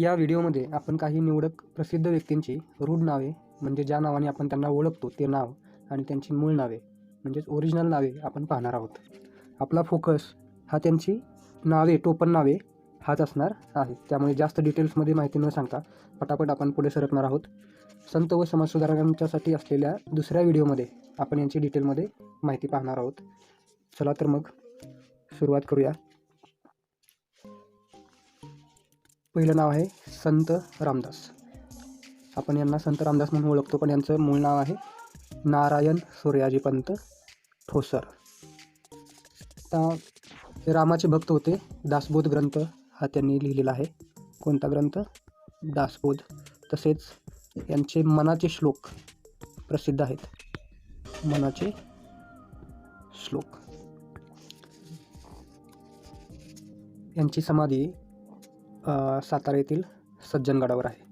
या व्हिडिओमध्ये आपण काही निवडक प्रसिद्ध व्यक्तींची रूढ नावे म्हणजे ज्या नावाने आपण त्यांना ओळखतो ते नाव आणि त्यांची मूळ नावे म्हणजेच ओरिजिनल नावे आपण पाहणार आहोत. आपला फोकस हा त्यांची नावे, टोपण नावे हाच असणार आहे. त्यामुळे जास्त डिटेल्समध्ये माहिती न सांगता पटापट आपण पुढे सरकणार आहोत. संत व समाजसुधारकांच्यासाठी असलेल्या दुसऱ्या व्हिडिओमध्ये आपण यांची डिटेलमध्ये माहिती पाहणार आहोत. चला तर मग सुरुवात करूया. पहिलं नाव आहे संत रामदास. आपण यांना संत रामदास म्हणून ओळखतो, पण यांचं मूळ नाव आहे नारायण सूर्याजीपंत ठोसर. ते रामाचे भक्त होते. दासबोध ग्रंथ हा त्यांनी लिहिलेला आहे. कोणता ग्रंथ? दासबोध. तसेच यांचे मनाचे श्लोक प्रसिद्ध आहेत. मनाचे श्लोक. यांची समाधी सातारा येथील सज्जनगडावर आहे.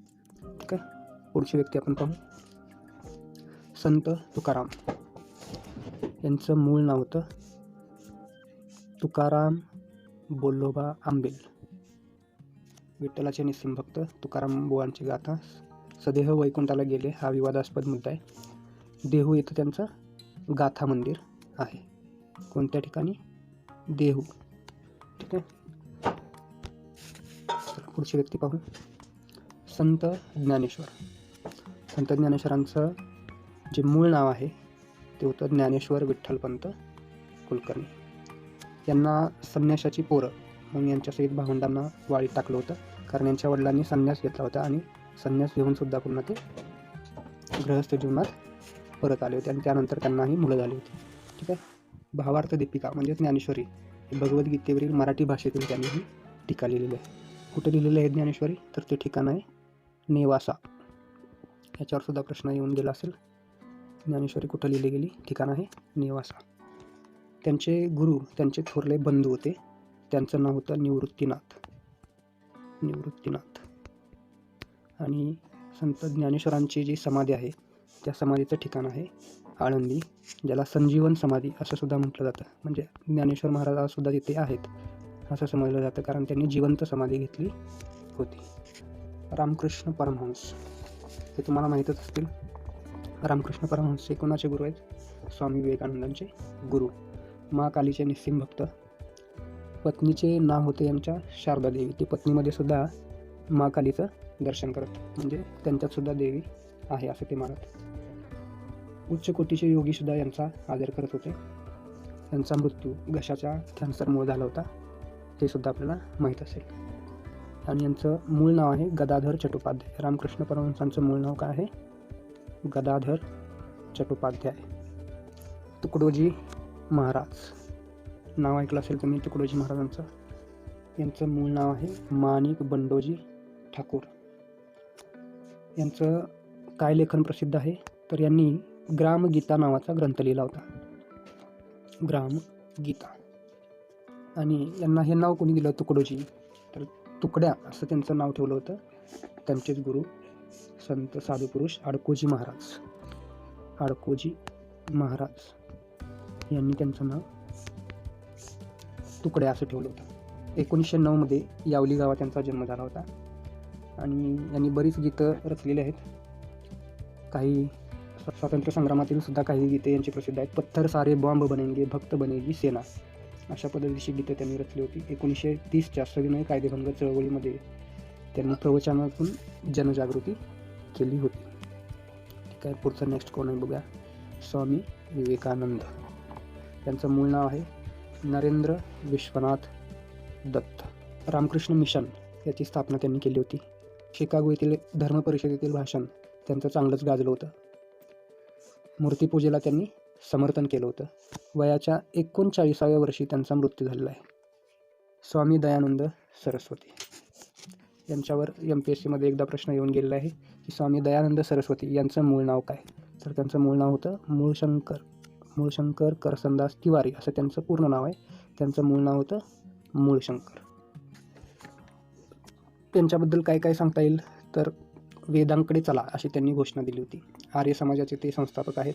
ठीक आहे. पुढची व्यक्ती आपण पाहू. संत तुकाराम. यांचं मूळ नाव होतं तुकाराम बोल्लोबा आंबेल. विठ्ठलाचे निस्सिम भक्त तुकाराम बुवांची गाथा. सदेह वैकुंठाला गेले हा विवादास्पद मुद्दा आहे. देहू येथे त्यांचं गाथा मंदिर आहे. कोणत्या ठिकाणी? देहू. ठीक आहे. पुढची व्यक्ती पाहू. संत ज्ञानेश्वर. संत ज्ञानेश्वरांचं जे मूळ नाव आहे ते होतं ज्ञानेश्वर विठ्ठलपंत कुलकर्णी. यांना संन्यासाची पोरं म्हणून यांच्यासहित भावंडांना वाळीत टाकलं होतं, कारण यांच्या वडिलांनी संन्यास घेतला होता आणि संन्यास घेऊन सुद्धा पुन्हा ते गृहस्थ जीवनात परत आले होते आणि त्यानंतर त्यांनाही मुलं झाली होती. ठीक आहे. भावार्थ दीपिका म्हणजे ज्ञानेश्वरी भगवद्गीतेवरील मराठी भाषेतील त्यांनी ही टीका लिहिलेली आहे. कुठे लिहिलेलं आहे ज्ञानेश्वरी? तर ते ठिकाण आहे नेवासा. याच्यावर सुद्धा प्रश्न येऊन गेला असेल. ज्ञानेश्वरी कुठं लिहिली गेली? ठिकाण आहे नेवासा. त्यांचे गुरु, त्यांचे थोरले बंधू होते. त्यांचं नाव होतं निवृत्तीनाथ. आणि संत ज्ञानेश्वरांची जी समाधी आहे त्या समाधीचं ठिकाण आहे आळंदी, ज्याला संजीवन समाधी असं सुद्धा म्हटलं जातं. म्हणजे ज्ञानेश्वर महाराजसुद्धा तिथे आहेत असं समजलं जातं, कारण त्यांनी जिवंत समाधी घेतली होती. रामकृष्ण परमहंस हे तुम्हाला माहीतच असतील. रामकृष्ण परमहंस हे कोणाचे गुरु आहेत? स्वामी विवेकानंदांचे गुरु. महाकालीचे निस्सिम भक्त. पत्नीचे नाव होते यांच्या शारदा देवी. ते पत्नीमध्ये सुद्धा महाकालीचं दर्शन करत, म्हणजे त्यांच्यात सुद्धा देवी आहे असं ते मानत. उच्च कोटीचे योगी सुद्धा यांचा आदर करत होते. यांचा मृत्यू घशाच्या कॅन्सरमुळे झाला होता, ते सुद्धा आपल्याला माहीत असेल. आणि यांचं मूळ नाव आहे गदाधर चट्टोपाध्याय. रामकृष्ण परमहंसांचं मूळ नाव काय आहे? गदाधर चट्टोपाध्याय. तुकडोजी महाराज नाव ऐकलं असेल तुम्ही तुकडोजी महाराजांचं. यांचं मूळ नाव आहे माणिक बंडोजी ठाकूर. यांचं काय लेखन प्रसिद्ध आहे? तर यांनी ग्रामगीता नावाचा ग्रंथ लिहिला होता. ग्रामगीता. आणि यांना हे नाव कोणी दिलं? तुकडोजी. तर तुकड्या असं त्यांचं नाव ठेवलं होतं त्यांचेच गुरु संत साधुपुरुष आडकोजी महाराज. आडकोजी महाराज यांनी त्यांचं नाव तुकड्या असं ठेवलं होतं. 1909 यावली गावात त्यांचा जन्म झाला होता. आणि यांनी बरीच गीतं रचलेली आहेत. काही स्वातंत्र्य संग्रामातील सुद्धा काही गीते यांची प्रसिद्ध आहेत. पत्थर सारे बॉम्ब बनेंगे, भक्त बनेगी सेना, अशा पद्धतीची गीतं त्यांनी रचली होती. 1930च्या सविनय कायदेभंग चळवळीमध्ये त्यांनी प्रवचनातून जनजागृती केली होती. ठीक आहे. पुढचं नेक्स्ट कोण आहे बघूया. स्वामी विवेकानंद. त्यांचं मूळ नाव आहे नरेंद्र विश्वनाथ दत्त. रामकृष्ण मिशन याची स्थापना त्यांनी केली होती. शिकागो येथील धर्म परिषदेतील भाषण त्यांचं चांगलंच गाजलं होतं. मूर्तिपूजेला त्यांनी समर्थन केलं होतं. वयाच्या 39व्या वर्षी त्यांचा मृत्यू झालेला आहे. स्वामी दयानंद सरस्वती. यांच्यावर MPSCमध्ये एकदा प्रश्न येऊन गेलेला आहे की स्वामी दयानंद सरस्वती यांचं मूळ नाव काय? तर त्यांचं मूळ नाव होतं मूळशंकर करसनदास तिवारी असं त्यांचं पूर्ण नाव आहे. त्यांचं मूळ नाव होतं मूळशंकर. त्यांच्याबद्दल काय काय सांगता येईल? तर वेदांकडे चला अशी त्यांनी घोषणा दिली होती. आर्य समाजाचे ते संस्थापक आहेत.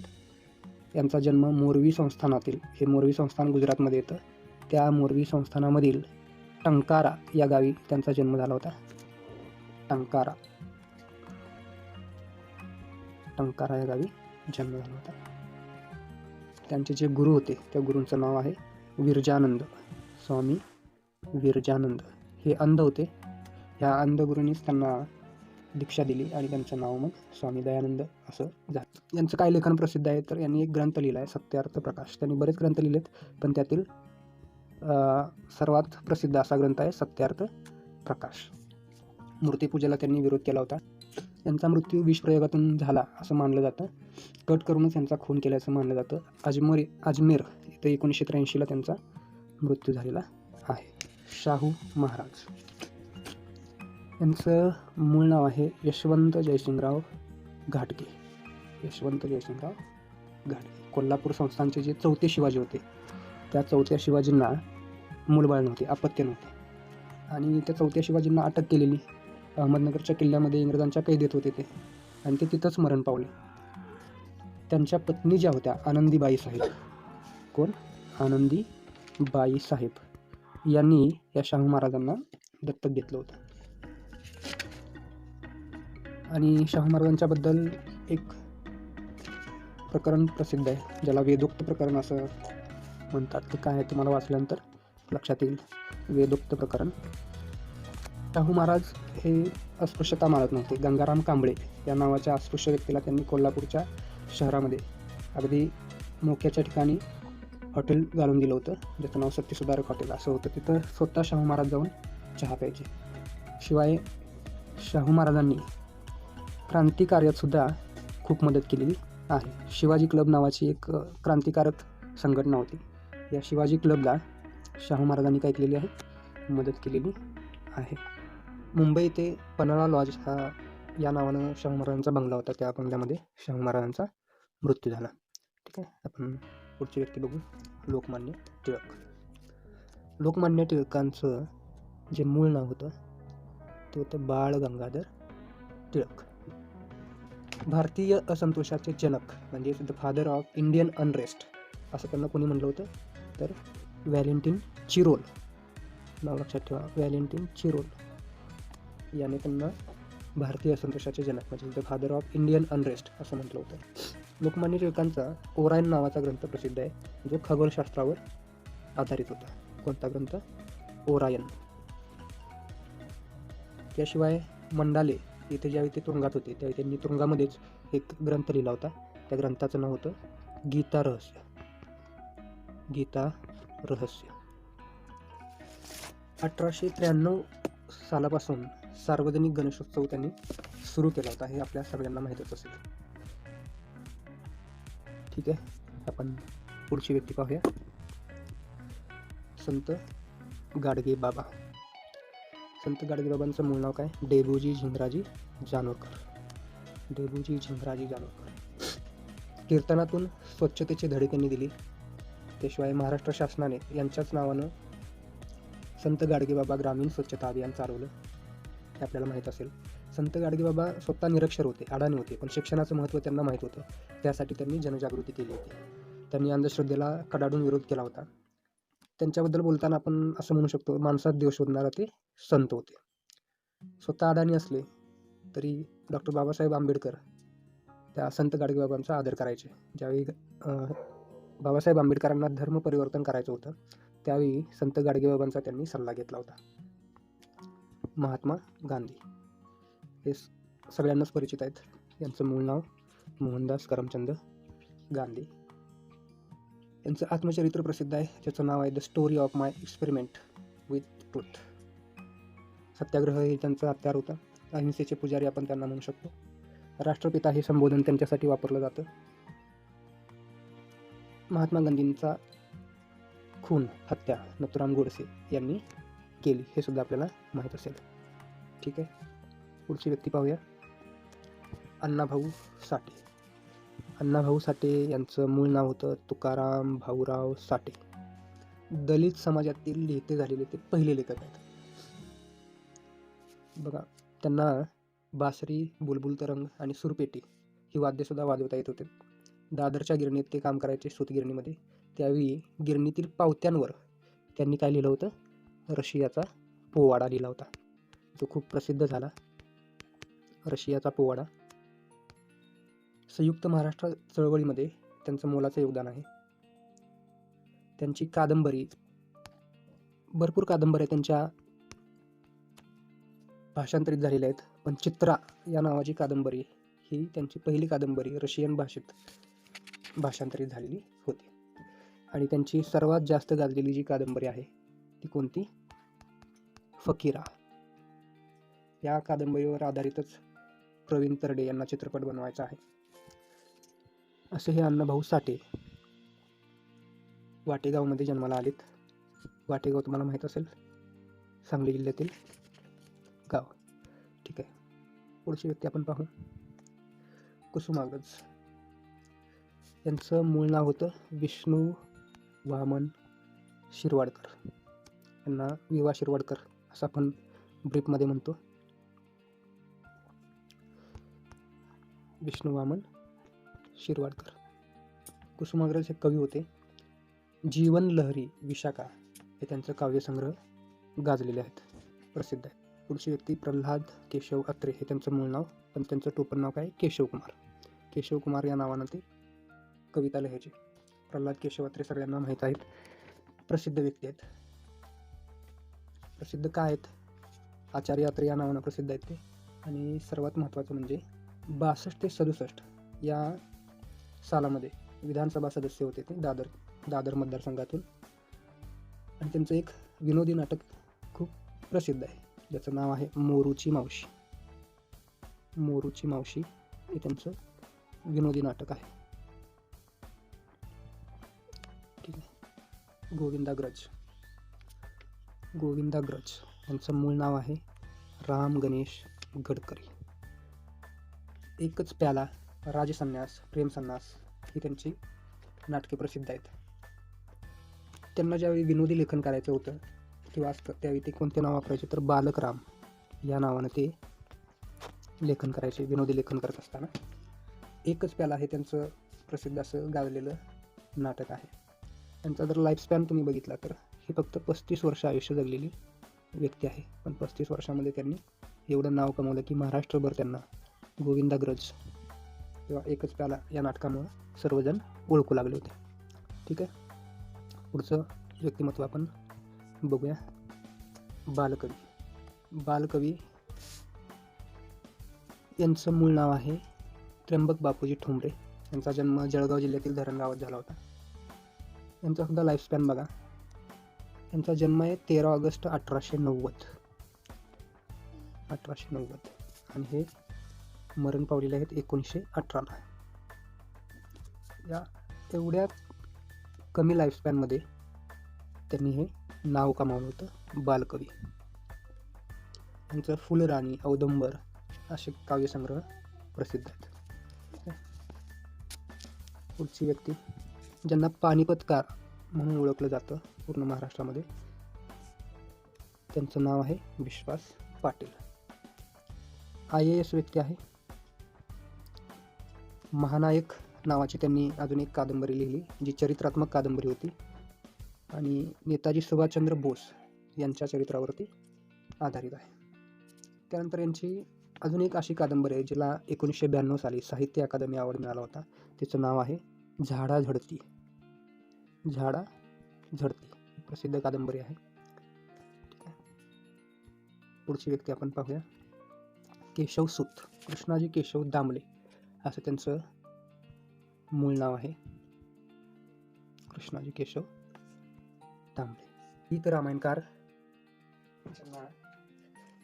यांचा जन्म मोरवी संस्थानातील, हे मोरवी संस्थान गुजरातमध्ये येतं, त्या मोरवी संस्थानामधील टंकारा या गावी त्यांचा जन्म झाला होता. टंकारा या गावी जन्म झाला होता. त्यांचे जे गुरु होते त्या गुरूंचं नाव आहे विरजानंद. स्वामी विरजानंद हे अंध होते. ह्या अंध गुरूंनीच त्यांना दीक्षा दिली आणि त्यांचं नाव मग स्वामी दयानंद असं झालं. यांचं काय लेखन प्रसिद्ध आहे तर यांनी एक ग्रंथ लिहिला आहे सत्यार्थ प्रकाश. त्यांनी बरेच ग्रंथ लिहिलेत पण त्यातील सर्वात प्रसिद्ध असा ग्रंथ आहे सत्यार्थ प्रकाश. मूर्तिपूजेला त्यांनी विरोध केला होता. यांचा मृत्यू विषप्रयोगातून झाला असं मानलं जातं. कट करूनच यांचा खून केल्याचं मानलं जातं. अजमेर इथं 1983ला त्यांचा मृत्यू झालेला आहे. शाहू महाराज यांचं मूळ नाव आहे यशवंत जयसिंगराव घाटगे. कोल्हापूर संस्थानचे जे चौथे शिवाजी होते त्या चौथ्या शिवाजींना मूलबाळ नव्हते, अपत्य नव्हते आणि त्या चौथ्या शिवाजींना अटक केलेली. अहमदनगरच्या किल्ल्यामध्ये इंग्रजांच्या कैदेत होते ते आणि ते तिथंच मरण पावले. त्यांच्या पत्नी ज्या होत्या आनंदीबाई साहेब, कोण? आनंदीबाई साहेब यांनी या शाहू महाराजांना दत्तक घेतलं होतं. आणि शाहू महाराजांच्याबद्दल एक प्रकरण प्रसिद्ध आहे ज्याला वेदोक्त प्रकरण असं म्हणतात. ते काय आहे तुम्हाला वाचल्यानंतर लक्षात येईल. वेदोक्त प्रकरण. शाहू महाराज हे अस्पृश्यता मानत नव्हते. गंगाराम कांबळे या नावाच्या अस्पृश्य व्यक्तीला त्यांनी कोल्हापूरच्या शहरामध्ये अगदी मोक्याच्या ठिकाणी हॉटेल घालून दिलं होतं ज्याचं नाव सत्यसुधारक हॉटेल असं होतं. तिथं स्वतः शाहू महाराज जाऊन चहा प्यायचे. शिवाय शाहू महाराजांनी क्रांतिकार्यातसुद्धा खूप मदत केलेली आहे. शिवाजी क्लब नावाची एक क्रांतिकारक संघटना होती. या शिवाजी क्लबला शाहू महाराजांनी काय केलेली आहे? मदत केलेली आहे. मुंबई ते पन्हाळा लॉज या नावानं शाहू महाराजांचा बंगला होता. त्या बंगल्यामध्ये शाहू महाराजांचा मृत्यू झाला. ठीक आहे, आपण पुढची व्यक्ती बघू. लोकमान्य टिळक. लोकमान्य टिळकांचं जे मूळ नाव होतं ते होतं बाळ गंगाधर टिळक. भारतीय असंतोषाचे जनक म्हणजे the father of Indian unrest असं त्यांना कोणी म्हटलं होतं तर व्हॅलेंटिन चिरोल. नाव लक्षात ठेवा, व्हॅलेंटिन चिरोल याने त्यांना भारतीय असंतोषाचे जनक म्हणजे the father of Indian unrest असं म्हटलं होतं. लोकमान्य टिळकांचा ओरायन नावाचा ग्रंथ प्रसिद्ध आहे जो खगोलशास्त्रावर आधारित होता. कोणता ग्रंथ? ओरायन. त्याशिवाय मंडाले इथे ज्यावेळी ते तुरुंगात होते त्यावेळी त्यांनी तुरुंगामध्येच एक ग्रंथ लिहिला होता. त्या ग्रंथाचं नाव होतं गीता रहस्य. 1893 सालापासून सार्वजनिक गणेशोत्सव त्यांनी सुरू केला होता. हे आपल्या सगळ्यांना माहीतच असेल. ठीक आहे, आपण पुढची व्यक्ती पाहूया. संत गाडगेबाबा. संत गाडगेबाबांचं मूळ नाव काय? डेबूजी झिंगराजी जानोरकर. कीर्तनातून स्वच्छतेचे धडे त्यांनी दिले. त्याशिवाय महाराष्ट्र शासनाने यांच्याच नावानं संत गाडगेबाबा ग्रामीण स्वच्छता अभियान चालवलं. हे आपल्याला माहीत असेल. संत गाडगेबाबा स्वतः निरक्षर होते, अडाणी होते, पण शिक्षणाचं महत्त्व त्यांना माहीत होतं. त्यासाठी त्यांनी जनजागृती केली होती. त्यांनी अंधश्रद्धेला कडाडून विरोध केला होता. त्यांच्याबद्दल बोलताना आपण असं म्हणू शकतो माणसात देव शोधणारा ते संत होते. स्वतः अडाणी असले तरी डॉक्टर बाबासाहेब आंबेडकर त्या संत गाडगेबाबांचा आदर करायचे. ज्यावेळी बाबासाहेब आंबेडकरांना धर्म परिवर्तन करायचं होतं त्यावेळी संत गाडगेबाबांचा त्यांनी सल्ला घेतला होता. महात्मा गांधी हे सगळ्यांनाच परिचित आहेत. यांचं मूळ नाव मोहनदास करमचंद गांधी. यांचं आत्मचरित्र प्रसिद्ध आहे ज्याचं नाव आहे the story of my experiment with truth. सत्याग्रह हे त्यांचं हत्यार होतं. अहिंसेचे पुजारी आपण त्यांना म्हणू शकतो. राष्ट्रपिता हे संबोधन त्यांच्यासाठी वापरलं जातं. महात्मा गांधींचा खून, हत्या नथुराम गोडसे यांनी केली हे सुद्धा आपल्याला माहीत असेल. ठीक आहे, पुढची व्यक्ती पाहूया. अण्णाभाऊ साठे. अण्णाभाऊ साठे यांचं मूळ नाव होतं तुकाराम भाऊराव साठे. दलित समाजातील लिहिते झालेले ते पहिले लेखक आहेत. बघा, त्यांना बासरी, बुलबुल तरंग आणि सुरपेटी ही वाद्यसुद्धा वाजवता येत होते. दादरच्या गिरणीत ते काम करायचे, सूतगिरणीमध्ये. त्यावेळी गिरणीतील पावत्यांवर त्यांनी काय लिहिलं होतं? रशियाचा पोवाडा लिहिला होता. तो खूप प्रसिद्ध झाला. रशियाचा पोवाडा. संयुक्त महाराष्ट्र चळवळीमध्ये त्यांचं मोलाचं योगदान आहे. त्यांची कादंबरी, भरपूर कादंबऱ्या त्यांच्या भाषांतरित झालेल्या आहेत, पण चित्रा या नावाची कादंबरी ही त्यांची पहिली कादंबरी रशियन भाषेत भाषांतरित झालेली होती. आणि त्यांची सर्वात जास्त गाजलेली जी कादंबरी आहे ती कोणती? फकीरा. या कादंबरीवर आधारितच प्रवीण तरडे यांना चित्रपट बनवायचा आहे. असे हे अण्णाभाऊ साठे वाटेगावमध्ये जन्माला आलेत. वाटेगाव तुम्हाला माहीत असेल, सांगली जिल्ह्यातील गाव. ठीक आहे, पुढची व्यक्ती आपण पाहू. कुसुमाग्रज. यांचं मूळ नाव होतं विष्णू वामन शिरवाडकर. यांना विवा शिरवाडकर असं आपण ब्रीफमध्ये म्हणतो. विष्णू वामन शिरवाडकर. कुसुमाग्रज हे कवी होते. जीवन लहरी विशाखा हे त्यांचं काव्यसंग्रह गाजलेले आहेत, प्रसिद्ध आहे. पुढची व्यक्ती प्रल्हाद केशव अत्रे. हे त्यांचं मूळ नाव, पण त्यांचं टोपण नाव काय? केशव कुमार. केशव कुमार या नावानं ते कविता लिहायचे. प्रल्हाद केशव अत्रे सगळ्यांना माहीत आहेत, प्रसिद्ध व्यक्ती आहेत. प्रसिद्ध काय आहेत? आचार्य अत्रे या नावानं प्रसिद्ध आहेत ते. आणि सर्वात महत्त्वाचं म्हणजे 62 ते 67 या सालामध्ये विधानसभा सदस्य होते ते दादर मतदारसंघातून. आणि त्यांचं एक विनोदी नाटक खूप प्रसिद्ध आहे, ज्याचं नाव आहे मोरूची मावशी. मोरूची मावशी हे त्यांचं विनोदी नाटक आहे. ठीक आहे. गोविंदाग्रज. गोविंदाग्रज यांचं मूळ नाव आहे राम गणेश गडकरी. एकच प्याला, राजसन्यास, प्रेमसन्यास ही त्यांची नाटके प्रसिद्ध आहेत. त्यांना ज्यावेळी विनोदी लेखन करायचं होतं किंवा असतं, त्यावेळी ते कोणते नाव वापरायचे? तर बालकराम या नावानं ते लेखन करायचे, विनोदी लेखन करत असताना. एकच प्याला हे त्यांचं प्रसिद्ध असं गाजलेलं नाटक आहे. त्यांचा जर लाईफस्पॅन तुम्ही बघितला तर हे फक्त 35 वर्ष आयुष्य जगलेली व्यक्ती आहे, पण 35 वर्षामध्ये त्यांनी एवढं नाव कमवलं की महाराष्ट्रभर त्यांना गोविंदाग्रज किंवा एकच प्याला या नाटकामुळं सर्वजण ओळखू लागले होते. ठीक आहे, पुढचं व्यक्तिमत्व आपण बघूया. बालकवी. बालकवी यांचं मूळ नाव आहे त्र्यंबक बापूजी ठोंबरे. यांचा जन्म जळगाव जिल्ह्यातील धरण गावात झाला होता. यांचा सुद्धा लाईफस्पॅन बघा. यांचा जन्म आहे 13 ऑगस्ट 1890 आणि हे मरण पावलेले आहेत 1918. या एवढ्या कमी लाईफस्पॅनमध्ये त्यांनी हे नाव कमावलं होतं, बालकवी. यांचं फुलराणी, औदुंबर असे काव्यसंग्रह प्रसिद्ध आहेत. पुढची व्यक्ती ज्यांना पानिपतकार म्हणून ओळखलं जातं पूर्ण महाराष्ट्रामध्ये, त्यांचं नाव आहे विश्वास पाटील. IAS व्यक्ती आहे. महानायक नावाची त्यांनी अजून एक कादंबरी लिहिली, जी चरित्रात्मक कादंबरी होती आणि नेताजी सुभाषचंद्र बोस यांच्या चरित्रावरती आधारित आहे. त्यानंतर यांची अजून एक अशी कादंबरी आहे जिला 1992 साली साहित्य अकादमी अवॉर्ड मिळाला होता. तिचं नाव आहे झाडा झडती. झाडा झडती प्रसिद्ध कादंबरी आहे. ठीक आहे, पुढची व्यक्ती आपण पाहूया. केशव सूत. कृष्णाजी केशव दामले असं त्यांचं मूळ नाव आहे. कृष्णाजी केशव दामले. गीत रामायणकार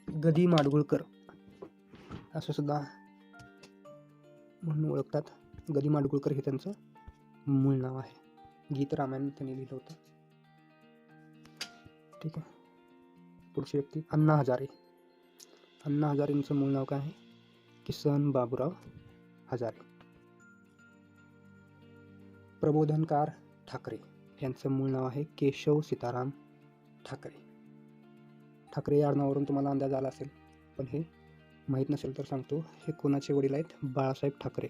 गदी माडगुळकर असं सुद्धा म्हणून ओळखतात. गदी माडगुळकर हे त्यांचं मूळ नाव आहे. गीत रामायण त्यांनी लिहिलं होतं. ठीक आहे, पुढची व्यक्ती अण्णा हजारे. अण्णा हजारेंचं मूळ नाव काय आहे? किसन बाबूराव हजारे. प्रबोधनकार ठाकरे यांचं मूळ नाव आहे केशव सीताराम ठाकरे. ठाकरे या आडनावावरून तुम्हाला अंदाज आला असेल, पण हे माहीत नसेल तर सांगतो. हे कोणाचे वडील आहेत? बाळासाहेब ठाकरे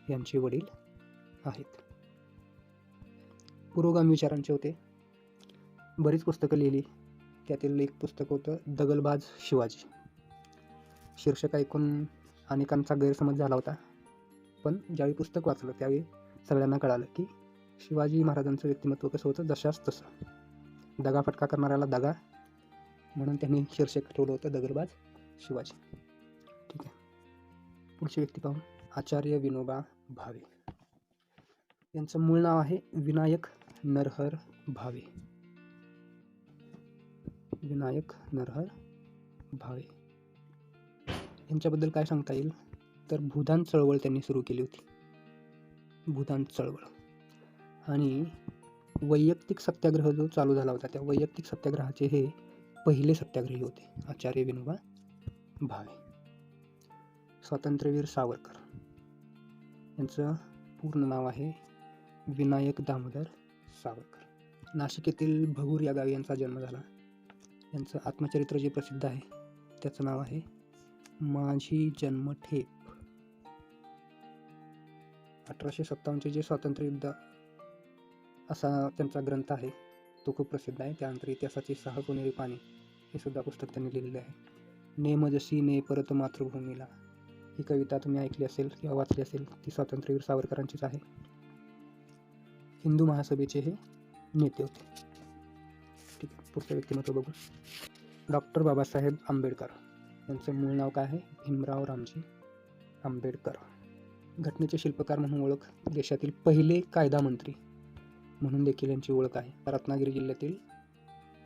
यांचे वडील आहेत. पुरोगामी विचारांचे होते. बरीच पुस्तकं लिहिली. त्यातील एक पुस्तक होतं दगलबाज शिवाजी. शीर्षक ऐकून अनेकांचा गैरसमज झाला होता, पण ज्यावेळी पुस्तक वाचलं त्यावेळी सगळ्यांना कळालं की शिवाजी महाराजांचं व्यक्तिमत्व कसं होतं, जशास तसं. दगाफटका करणाऱ्याला दगा, म्हणून त्यांनी शीर्षक ठेवलं होतं दगडबाज शिवाजी. ठीक आहे, पुढची व्यक्ती पाहू. आचार्य विनोबा भावे. यांचं मूळ नाव आहे विनायक नरहर भावे. विनायक नरहर भावे यांच्याबद्दल काय सांगता येईल तर भूदान चळवळ त्यांनी सुरू केली होती. भूदान चळवळ आणि वैयक्तिक सत्याग्रह जो चालू झाला होता, त्या वैयक्तिक सत्याग्रहाचे हे पहिले सत्याग्रही होते आचार्य विनोबा भावे. स्वातंत्र्यवीर सावरकर. यांचं पूर्ण नाव आहे विनायक दामोदर सावरकर. नाशिक येथील भगूर या गावी यांचा जन्म झाला. यांचं आत्मचरित्र जे प्रसिद्ध आहे त्याचं नाव आहे माझी जन्मठेप. 1857चे जे स्वातंत्र्य युद्ध असा त्यांचा ग्रंथ आहे तो खूप प्रसिद्ध आहे. त्यानंतर इतिहासाची 6 सोनेरी पाने हे सुद्धा पुस्तक त्यांनी लिहिलेले आहे. नेम जशी ने परत मातृभूमीला ही कविता तुम्ही ऐकली असेल किंवा वाचली असेल, ती स्वातंत्र्यवीर सावरकरांचीच आहे. हिंदू महासभेचे हे नेते होते. ठीक आहे, पुढचं व्यक्तिमत्व बघू. डॉक्टर बाबासाहेब आंबेडकर. यांचं मूळ नाव काय आहे भीमराव रामजी आंबेडकर. घटनेचे शिल्पकार म्हणून ओळख, देशातील पहिले कायदा मंत्री म्हणून देखील यांची ओळख आहे. रत्नागिरी जिल्ह्यातील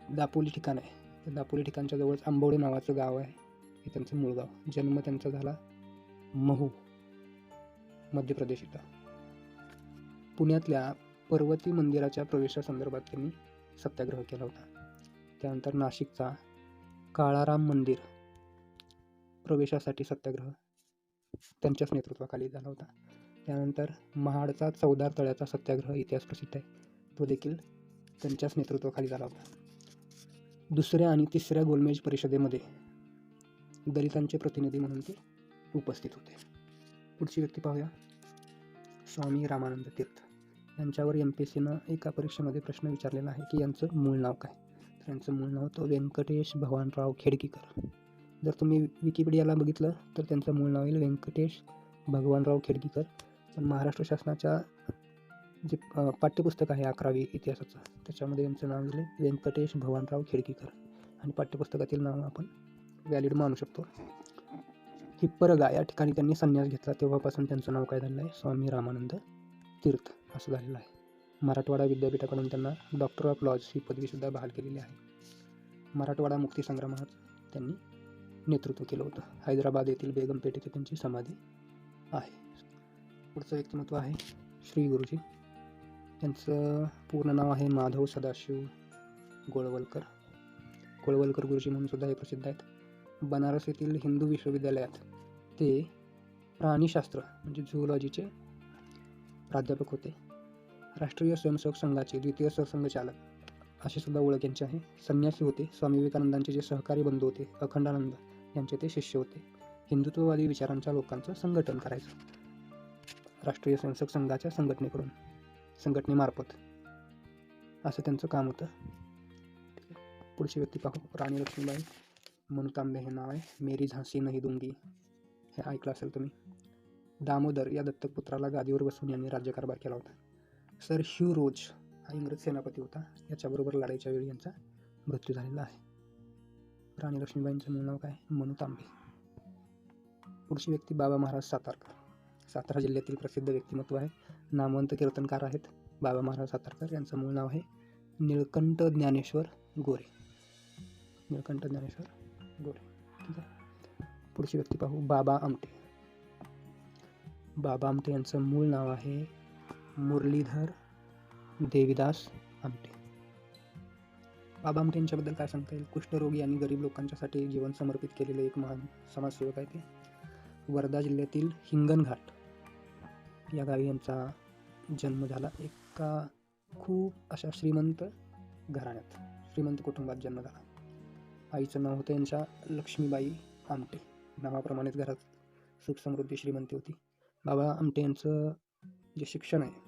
दापोली ठिकाण आहे, त्या दापोली ठिकाणच्या जवळच आंबवडे नावाचं गाव आहे, हे त्यांचं मूळ गाव. जन्म त्यांचा झाला महू मध्य प्रदेश इथं. पुण्यातल्या पर्वती मंदिराच्या प्रवेशासंदर्भात त्यांनी सत्याग्रह केला होता. त्यानंतर नाशिकचा काळाराम मंदिर प्रवेशासाठी सत्याग्रह त्यांच्याच नेतृत्वाखाली झाला होता. त्यानंतर महाडचा चौदार तळ्याचा सत्याग्रह इतिहास प्रसिद्ध आहे, तो देखील त्यांच्याच नेतृत्वाखाली झाला होता. दुसऱ्या आणि तिसऱ्या गोलमेज परिषदेमध्ये दलितांचे प्रतिनिधी म्हणून ते उपस्थित होते. पुढची व्यक्ती पाहूया. स्वामी रामानंद तीर्थ. यांच्यावर MPSCनं एका परीक्षेमध्ये प्रश्न विचारलेला आहे की यांचं मूळ नाव काय. तर यांचं मूळ नाव होतं व्यंकटेश भगवानराव खेडकीकर. जर तुम्ही विकिपीडियाला बघितलं तर त्यांचं मूळ नाव येईल व्यंकटेश भगवानराव खेडकीकर. पण महाराष्ट्र शासनाच्या जे पाठ्यपुस्तक आहे 11वी इतिहासाचं, त्याच्यामध्ये यांचं नाव येईल व्यंकटेश भगवानराव खेडकीकर आणि पाठ्यपुस्तकातील नाव आपण व्हॅलिड मानू शकतो. हिप्परगा या ठिकाणी त्यांनी संन्यास घेतला, तेव्हापासून त्यांचं नाव काय झालेलं आहे स्वामी रामानंद तीर्थ असं झालेलं आहे. मराठवाडा विद्यापीठाकडून त्यांना डॉक्टर ऑफ लॉज ही पदवीसुद्धा बहाल केलेली आहे. मराठवाडा मुक्तीसंग्रामात त्यांनी नेतृत्व केलं होतं. हैदराबाद येथील बेगमपेठ येथे त्यांची समाधी आहे. पुढचं व्यक्तिमत्व आहे श्री गुरुजी. त्यांचं पूर्ण नाव आहे माधव सदाशिव गोळवलकर. गोळवलकर गुरुजी म्हणून सुद्धा हे प्रसिद्ध आहेत. बनारस येथील हिंदू विश्वविद्यालयात ते प्राणीशास्त्र म्हणजे झुओलॉजीचे प्राध्यापक होते. राष्ट्रीय स्वयंसेवक संघाचे द्वितीय सरसंघचालक अशी सुद्धा ओळख यांची आहे. संन्यासी होते. स्वामी विवेकानंदांचे जे सहकारी बंधू होते अखंडानंद यांचे ते शिष्य होते. हिंदुत्ववादी विचारांच्या लोकांचं संघटन करायचं राष्ट्रीय स्वयंसेवक संघाच्या संघटनेमार्फत, असं त्यांचं काम होतं. पुढची व्यक्ती पाहू. राणी लक्ष्मीबाई मनुतांबे हे नाव आहे. मेरी झांसी नहीं दूंगी हे ऐकलं असेल तुम्ही. दामोदर या दत्तक पुत्राला गादीवर बसवून यांनी राज्यकारभार केला होता. सर ह्यू रोज हा इंग्रज सेनापती होता, याच्याबरोबर लढाईच्या वेळी यांचा मृत्यू झालेला आहे. राणी लक्ष्मीबाईंचं मूळ नाव काय मनुतांबे. पुढची व्यक्ती बाबा महाराज सातारकर. सातारा जिल्ह्यातील प्रसिद्ध व्यक्तिमत्व आहे. नामवंत कीर्तनकार आहेत बाबा महाराज सातारकर. यांचं मूळ नाव आहे निळकंठ ज्ञानेश्वर गोरे. निळकंठ ज्ञानेश्वर गोरे. ठीक आहे, पुढची व्यक्ती पाहू. बाबा आमटे. बाबा आमटे यांचं मूळ नाव आहे मुरलीधर देवीदास आमटे. बाबा आमटे यांच्याबद्दल काय सांगता येईल. कुष्ठरोगी आणि गरीब लोकांच्यासाठी जीवन समर्पित केलेले एक महान समाजसेवक आहे ते. वर्धा जिल्ह्यातील हिंगणघाट या गावी यांचा जन्म झाला. एका खूप अशा श्रीमंत घराण्यात, श्रीमंत कुटुंबात जन्म झाला. आईचं नाव होतं यांच्या लक्ष्मीबाई आमटे. नावाप्रमाणेच घरात सुख समृद्धी श्रीमंती होती. बाबा आमटे यांचं जे शिक्षण आहे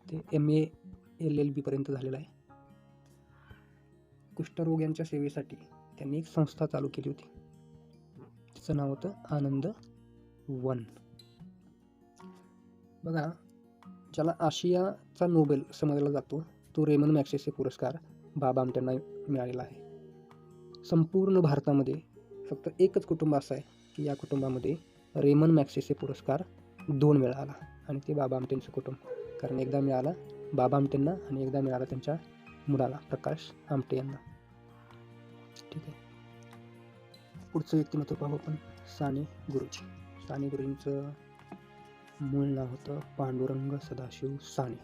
ते MA LLB पर्यंत झालेलं आहे. कुष्ठरोग्यांच्या सेवेसाठी त्यांनी एक संस्था चालू केली होती, तिचं नाव होतं आनंद वन. बघा, ज्याला आशियाचा नोबेल समजला जातो तो रेमन मॅग्सेसे पुरस्कार बाबा आमटेंना मिळालेला आहे. संपूर्ण भारतामध्ये फक्त एकच कुटुंब असं आहे की या कुटुंबामध्ये रेमन मॅग्सेसे पुरस्कार 2 वेळा आला आणि ते बाबा आमटेंचं कुटुंब. कारण एकदा मिळाला बाबा आमटेंना आणि एकदा मिळाला त्यांच्या मुलाला प्रकाश आमटे यांना. ठीक आहे, पुढचं व्यक्तिमत्व पाहू आपण. साने गुरुजी. साने गुरुजींचं मूळ नाव होतं पांडुरंग सदाशिव साने.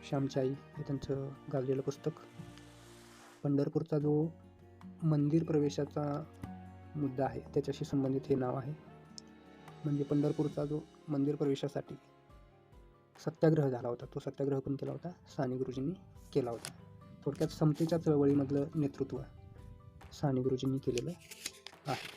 श्यामची आई हे त्यांचं गाजलेलं पुस्तक. पंढरपूरचा जो मंदिर प्रवेशाचा मुद्दा आहे त्याच्याशी संबंधित हे नाव आहे. म्हणजे पंढरपूरचा जो मंदिर प्रवेशासाठी सत्याग्रह झाला होता तो सत्याग्रह पण केला होता साने गुरुजींनी केला होता. थोडक्यात समतेच्या चळवळीमधलं नेतृत्व साने गुरुजींनी केलेलं आहे.